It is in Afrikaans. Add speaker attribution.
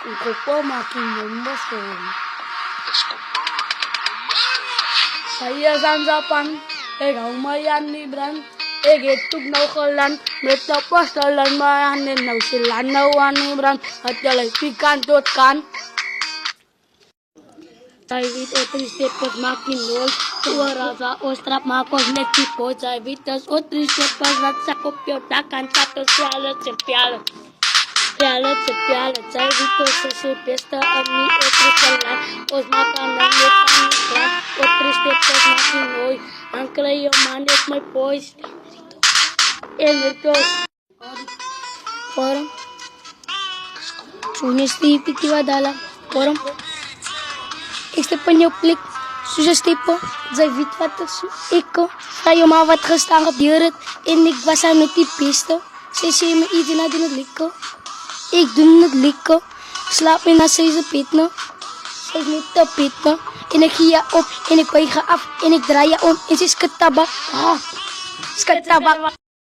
Speaker 1: Ocupa making numbers phone. Saya sansapan, mayan ni brand. Getug nau kolan, metapos dalan mayan nau silan nau ani brand. At jalay pikan tot kan. Saivit otris tepas makin nol. Suara ostrap makos netipo. Saivitas otris tepas ratsa kopio takan tato sialat sepialat. Sepialat, Saivitos se pesta ami otris kalan. Os makanan metan kan. Otris tepas makin nol. Angkla yo manet my boys. Enritos. Forum. Sunesti pitiva dala. Forum. Este penjoplik, zoals type, zij weet wat ik ga je maar wat gestaan gebeuren en ik was aan het typisten. Ze zei me iets en doen het likken. Ik doe het likken. Slaap in naar deze pitne. Ze is niet te pitne. En ik ga op en ik ga af en ik draai je om en ze is katabak.